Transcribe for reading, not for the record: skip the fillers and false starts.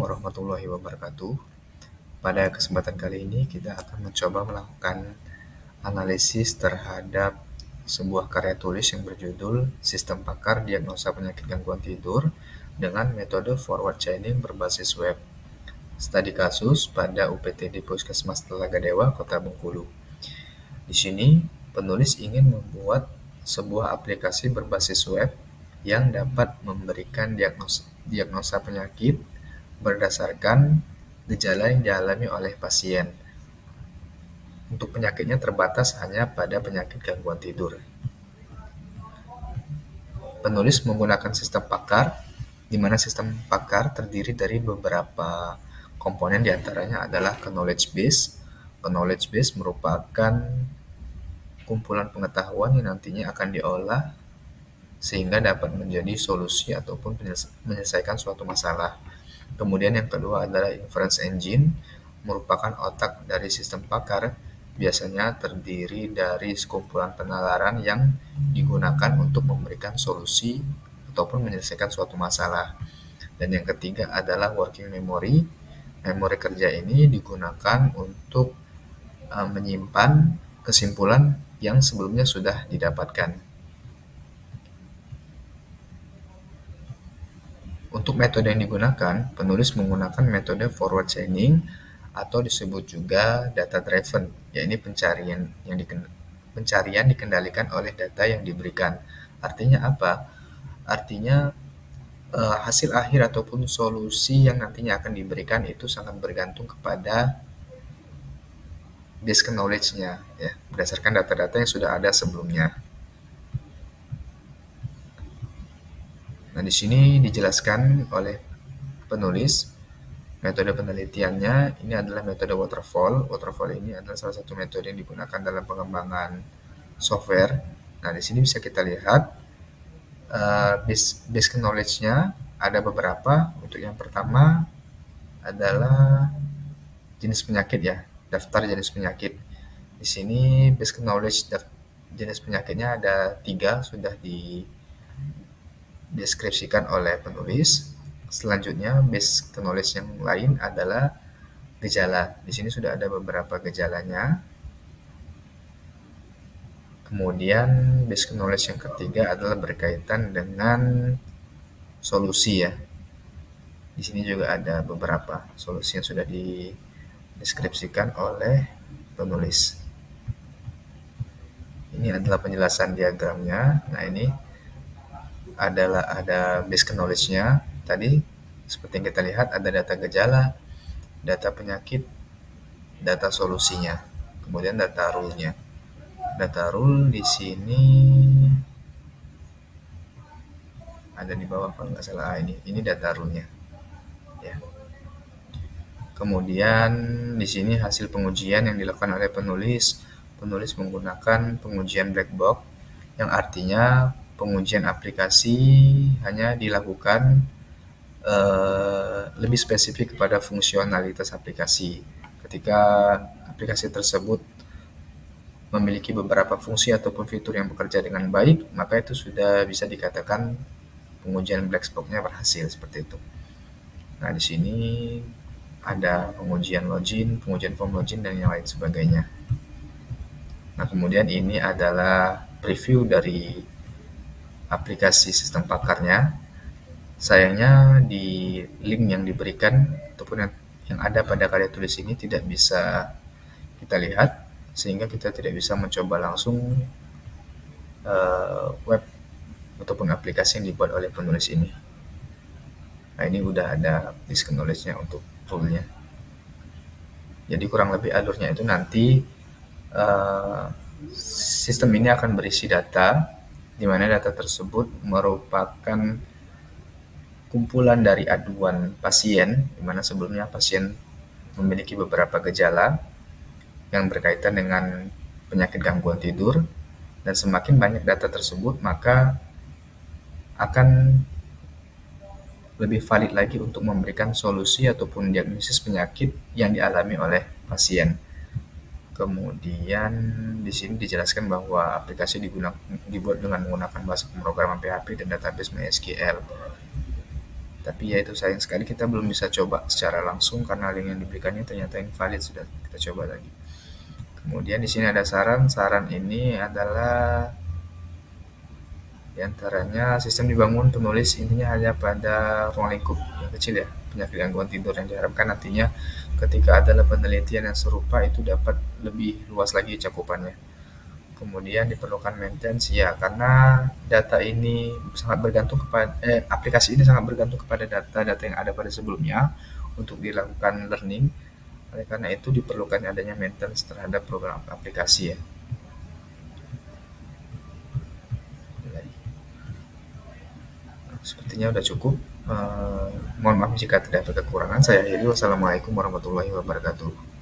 warahmatullahi wabarakatuh. Pada kesempatan kali ini kita akan mencoba melakukan analisis terhadap sebuah karya tulis yang berjudul Sistem Pakar Diagnosa Penyakit Gangguan Tidur dengan metode forward chaining berbasis web. Studi kasus pada UPTD Puskesmas Telaga Dewa, Kota Bengkulu. Di sini, penulis ingin membuat sebuah aplikasi berbasis web yang dapat memberikan diagnosa penyakit berdasarkan gejala yang dialami oleh pasien. Untuk penyakitnya terbatas hanya pada penyakit gangguan tidur. Penulis menggunakan sistem pakar, di mana sistem pakar terdiri dari beberapa komponen, diantaranya adalah knowledge base. Knowledge base merupakan kumpulan pengetahuan yang nantinya akan diolah sehingga dapat menjadi solusi ataupun menyelesaikan suatu masalah. Kemudian yang kedua adalah inference engine, merupakan otak dari sistem pakar, biasanya terdiri dari sekumpulan penalaran yang digunakan untuk memberikan solusi ataupun menyelesaikan suatu masalah. Dan yang ketiga adalah working memory. Memori kerja ini digunakan untuk menyimpan kesimpulan yang sebelumnya sudah didapatkan. Untuk metode yang digunakan, penulis menggunakan metode forward chaining atau disebut juga data driven, yaitu pencarian dikendalikan oleh data yang diberikan. Artinya apa? Artinya hasil akhir ataupun solusi yang nantinya akan diberikan itu sangat bergantung kepada base knowledge-nya, ya, berdasarkan data-data yang sudah ada sebelumnya. Nah, di sini dijelaskan oleh penulis metode penelitiannya. Ini adalah metode waterfall. Waterfall ini adalah salah satu metode yang digunakan dalam pengembangan software. Nah, di sini bisa kita lihat base knowledge-nya ada beberapa. Untuk yang pertama adalah jenis penyakit, ya, daftar jenis penyakit. Di sini base knowledge jenis penyakitnya ada 3, sudah dideskripsikan oleh penulis. Selanjutnya, base knowledge yang lain adalah gejala. Di sini sudah ada beberapa gejalanya. Kemudian, base knowledge yang ketiga adalah berkaitan dengan solusi, ya. Di sini juga ada beberapa solusi yang sudah dideskripsikan oleh penulis. Ini adalah penjelasan diagramnya. Nah, ini ada base knowledge-nya. Tadi seperti yang kita lihat ada data gejala, data penyakit, data solusinya, kemudian data rule-nya. Data rule di sini ada di bawah kalau nggak salah. Ini data rule-nya, ya. Kemudian di sini hasil pengujian yang dilakukan oleh penulis. Penulis menggunakan pengujian black box, yang artinya pengujian aplikasi hanya dilakukan lebih spesifik kepada fungsionalitas aplikasi. Ketika aplikasi tersebut memiliki beberapa fungsi ataupun fitur yang bekerja dengan baik, maka itu sudah bisa dikatakan pengujian black box-nya berhasil, seperti itu. Nah, di sini ada pengujian login, pengujian form login, dan yang lain sebagainya. Nah, kemudian ini adalah preview dari aplikasi sistem pakarnya. Sayangnya di link yang diberikan ataupun yang ada pada karya tulis ini tidak bisa kita lihat, sehingga kita tidak bisa mencoba langsung web ataupun aplikasi yang dibuat oleh penulis ini. Nah, ini udah ada base knowledge-nya untuk tool-nya. Jadi kurang lebih alurnya itu nanti sistem ini akan berisi data, di mana data tersebut merupakan kumpulan dari aduan pasien, di mana sebelumnya pasien memiliki beberapa gejala yang berkaitan dengan penyakit gangguan tidur, dan semakin banyak data tersebut, maka akan lebih valid lagi untuk memberikan solusi ataupun diagnosis penyakit yang dialami oleh pasien. Kemudian di sini dijelaskan bahwa aplikasi dibuat dengan menggunakan bahasa pemrograman PHP dan database MySQL. Tapi ya itu sayang sekali kita belum bisa coba secara langsung karena link yang diberikannya ternyata invalid, sudah kita coba lagi. Kemudian di sini ada saran. Saran ini adalah di antaranya sistem dibangun penulis intinya hanya pada ruang lingkup yang kecil ya, penyakit gangguan tidur yang diharapkan nantinya ketika ada penelitian yang serupa itu dapat lebih luas lagi cakupannya. Kemudian diperlukan maintenance ya, karena data ini sangat bergantung kepada aplikasi ini sangat bergantung kepada data-data yang ada pada sebelumnya untuk dilakukan learning. Oleh karena itu diperlukan adanya maintenance terhadap program aplikasi ya. Sepertinya udah cukup. Mohon maaf jika tidak ada kekurangan. Saya akhiri. Wassalamualaikum warahmatullahi wabarakatuh.